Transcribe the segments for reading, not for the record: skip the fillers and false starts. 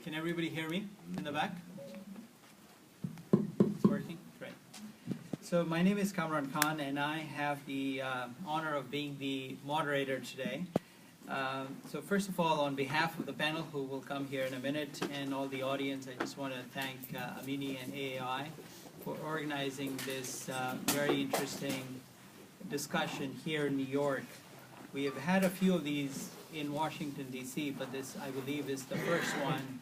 Can everybody hear me in the back? It's working? Great. So my name is Kamran Khan, and I have the honor of being the moderator today. So first of all, on behalf of the panel who will come here in a minute and all the audience, I just want to thank Amini and AAI for organizing this very interesting discussion here in New York. We have had a few of these in Washington, D.C., but this, I believe, is the first one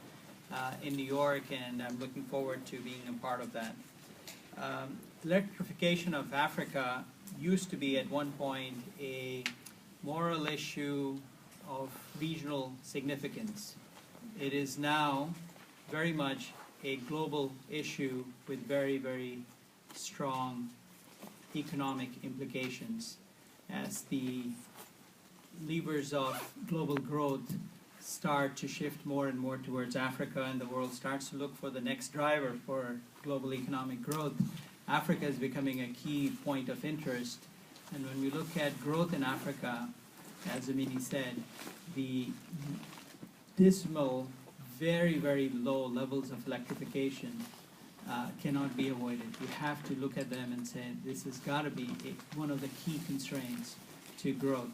in New York, and I'm looking forward to being a part of that. Electrification of Africa used to be at one point a moral issue of regional significance. It is now very much a global issue with very, very strong economic implications as the levers of global growth start to shift more and more towards Africa, and the world starts to look for the next driver for global economic growth. Africa is becoming a key point of interest, and when we look at growth in Africa, as Amini said, the dismal, very, very low levels of electrification cannot be avoided. You have to look at them and say this has got to be one of the key constraints to growth.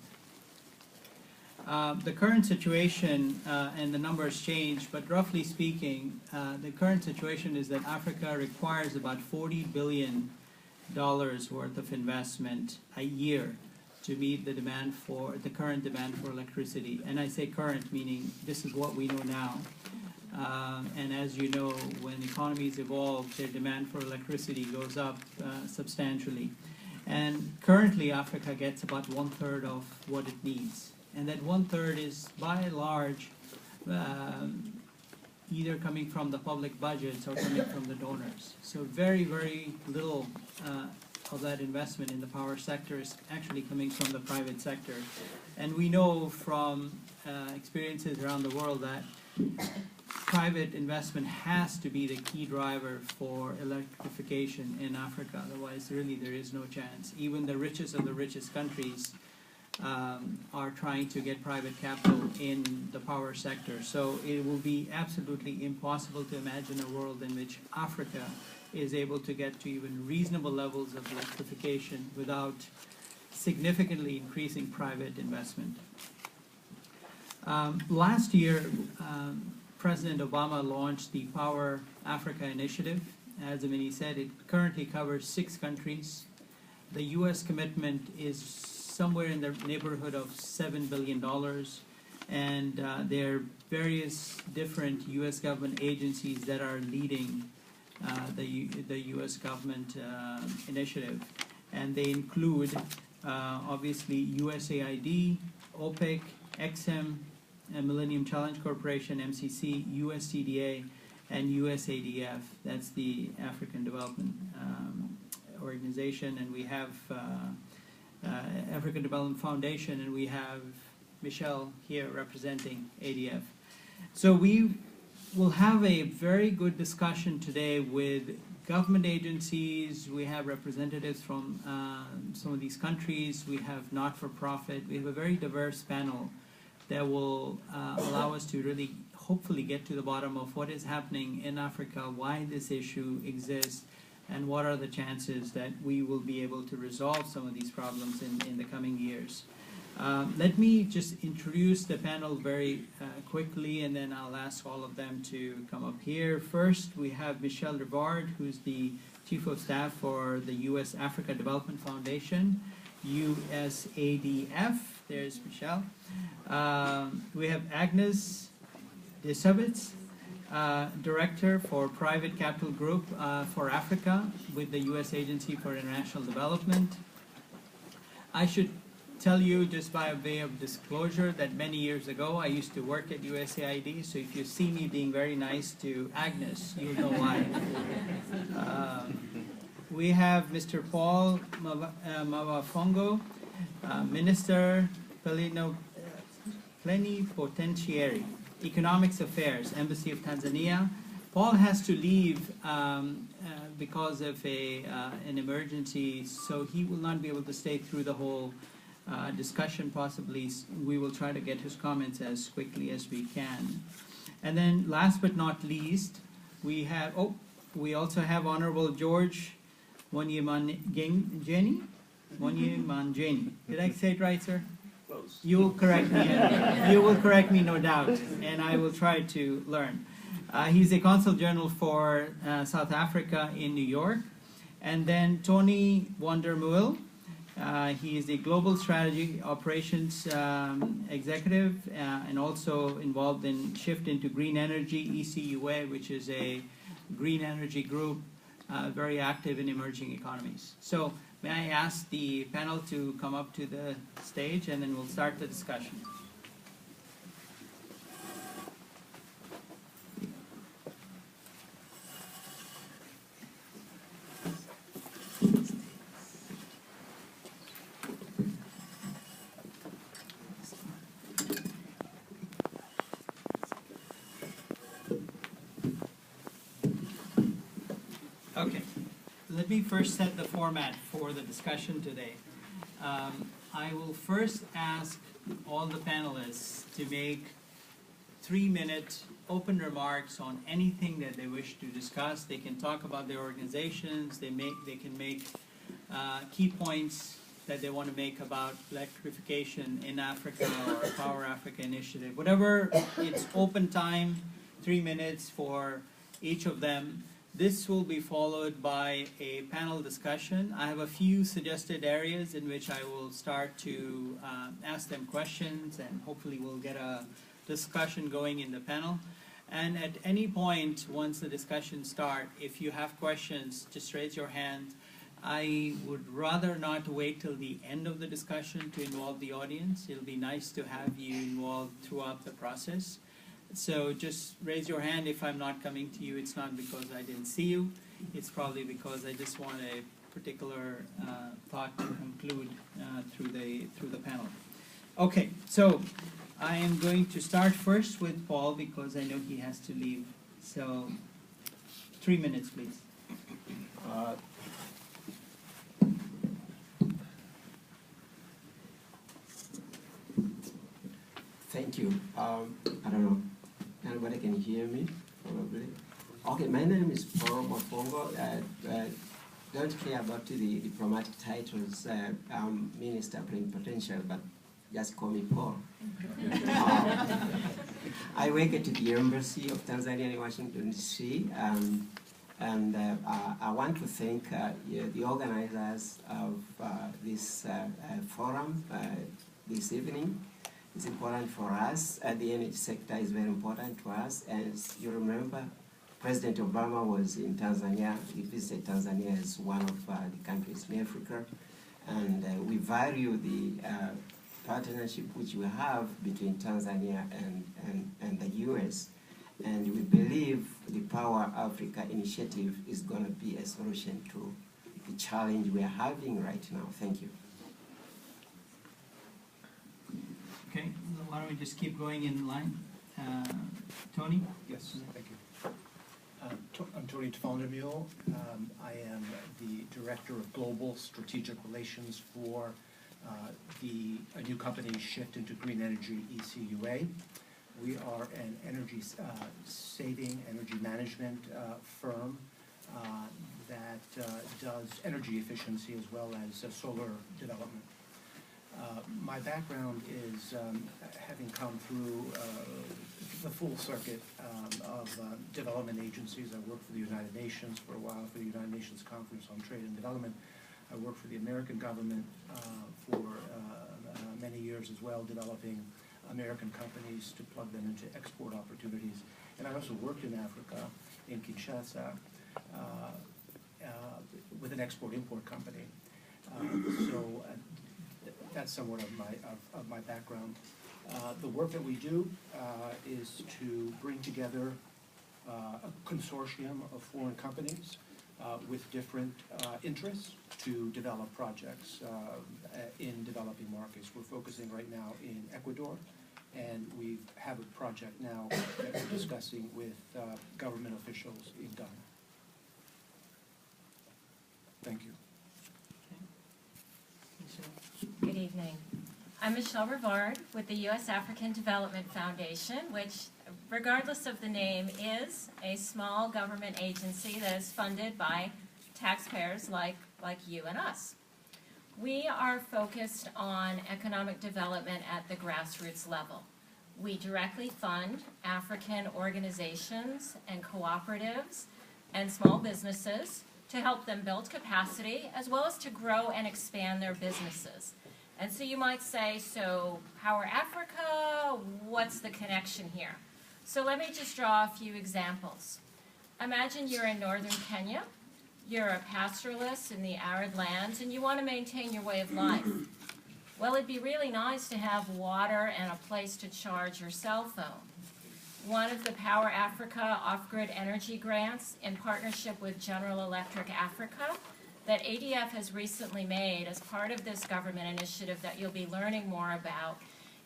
The current situation, and the numbers change, but roughly speaking, the current situation is that Africa requires about $40 billion worth of investment a year to meet the demand for the current demand for electricity. And I say current, meaning this is what we know now. And as you know, when economies evolve, their demand for electricity goes up substantially. And currently, Africa gets about 1/3 of what it needs. And that 1/3 is, by and large, either coming from the public budgets or coming from the donors. So very, very little of that investment in the power sector is actually coming from the private sector. And we know from experiences around the world that private investment has to be the key driver for electrification in Africa. Otherwise, really, there is no chance. Even the richest of the richest countries are trying to get private capital in the power sector. So it will be absolutely impossible to imagine a world in which Africa is able to get to even reasonable levels of electrification without significantly increasing private investment. Last year, President Obama launched the Power Africa initiative. As Amini said, it currently covers 6 countries. The U.S. commitment is somewhere in the neighborhood of $7 billion, and there are various different U.S. government agencies that are leading the U.S. government initiative, and they include obviously USAID, OPEC, XM, and Millennium Challenge Corporation, MCC, USCDA, and USADF. That's the African Development Organization, and we have African Development Foundation, and we have Michelle here representing ADF. So we will have a very good discussion today with government agencies. We have representatives from some of these countries. We have not-for-profit. We have a very diverse panel that will allow us to really hopefully get to the bottom of what is happening in Africa, why this issue exists, and what are the chances that we will be able to resolve some of these problems in the coming years. Let me just introduce the panel very quickly, and then I'll ask all of them to come up here. First, we have Michelle Rivard, who's the Chief of Staff for the U.S. Africa Development Foundation, USADF. There's Michelle. We have Agnes Desovitz, Director for Private Capital Group for Africa with the U.S. Agency for International Development. I should tell you, just by way of disclosure, that many years ago I used to work at USAID, so if you see me being very nice to Agnes, you'll know why. We have Mr. Paul Mawafongo, Minister Plenipotentiary, Economics Affairs, Embassy of Tanzania. Paul has to leave because of an emergency, so he will not be able to stay through the whole discussion. Possibly we will try to get his comments as quickly as we can. And then last but not least, we also have Honorable George Monyemanjeni. Did I say it right, sir? Close. You will correct me. You will correct me, no doubt, and I will try to learn. He's a Consul General for South Africa in New York. And then Tony Vandermeulen. He is the Global Strategy Operations Executive and also involved in Shift into Green Energy, ECUA, which is a green energy group very active in emerging economies. So may I ask the panel to come up to the stage, and then we'll start the discussion. Okay, let me first set the format for the discussion today. I will first ask all the panelists to make 3-minute open remarks on anything that they wish to discuss. They can talk about their organizations, they can make key points that they want to make about electrification in Africa or Power Africa initiative. Whatever, it's open time, 3 minutes for each of them. This will be followed by a panel discussion. I have a few suggested areas in which I will start to ask them questions, and hopefully we'll get a discussion going in the panel. And at any point, once the discussion starts, if you have questions, just raise your hand. I would rather not wait till the end of the discussion to involve the audience. It'll be nice to have you involved throughout the process. So just raise your hand if I'm not coming to you. It's not because I didn't see you. It's probably because I just want a particular thought to conclude through the panel. Okay, so I am going to start first with Paul because I know he has to leave. So 3 minutes, please. Thank you. I don't know. Anybody can hear me? Probably. Okay, my name is Paul Mofongo. Don't care about the diplomatic titles. I'm Minister Plenipotentiary, but just call me Paul. I work at the Embassy of Tanzania in Washington, D.C. And I want to thank the organizers of this forum this evening. It's important for us. The energy sector is very important to us. As you remember, President Obama was in Tanzania. He visited Tanzania as one of the countries in Africa. And we value the partnership which we have between Tanzania and the US. And we believe the Power Africa initiative is going to be a solution to the challenge we are having right now. Thank you. Okay, why don't we just keep going in line? Tony? Yes, thank you. I'm Tony Vandermeulen. I am the Director of Global Strategic Relations for a new company, Shift into Green Energy, ECUA. We are an energy saving, energy management firm that does energy efficiency as well as solar development. My background is having come through the full circuit of development agencies. I worked for the United Nations for a while, for the United Nations Conference on Trade and Development. I worked for the American government for many years as well, developing American companies to plug them into export opportunities. And I also worked in Africa, in Kinshasa, with an export-import company. So that's somewhat of my background. The work that we do is to bring together a consortium of foreign companies with different interests to develop projects in developing markets. We're focusing right now in Ecuador, and we have a project now that we're discussing with government officials in Ghana. Thank you. Good evening. I'm Michelle Rivard with the U.S. African Development Foundation, which, regardless of the name, is a small government agency that is funded by taxpayers like you and us. We are focused on economic development at the grassroots level. We directly fund African organizations and cooperatives and small businesses to help them build capacity as well as to grow and expand their businesses. And so you might say, so Power Africa, what's the connection here? So let me just draw a few examples. Imagine you're in northern Kenya, you're a pastoralist in the arid lands, and you want to maintain your way of life. Well, it'd be really nice to have water and a place to charge your cell phone. One of the Power Africa off-grid energy grants in partnership with General Electric Africa that ADF has recently made as part of this government initiative that you'll be learning more about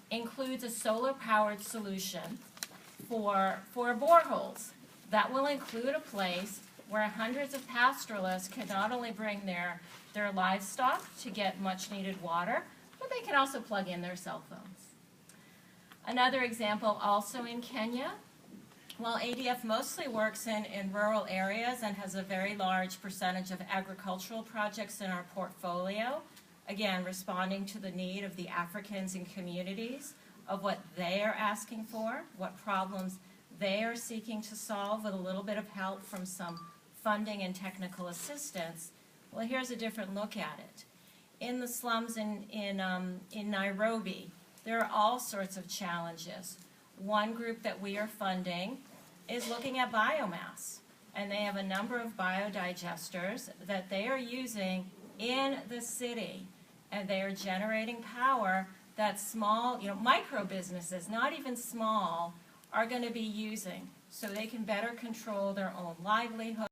includes a solar-powered solution for boreholes. That will include a place where hundreds of pastoralists can not only bring their livestock to get much-needed water, but they can also plug in their cell phones. Another example also in Kenya, while ADF mostly works in rural areas and has a very large percentage of agricultural projects in our portfolio, again, responding to the need of the Africans and communities of what they are asking for, what problems they are seeking to solve with a little bit of help from some funding and technical assistance. Well, here's a different look at it. In the slums in Nairobi, there are all sorts of challenges. One group that we are funding is looking at biomass, and they have a number of biodigesters that they are using in the city, and they are generating power that small, micro businesses, not even small, are going to be using so they can better control their own livelihood.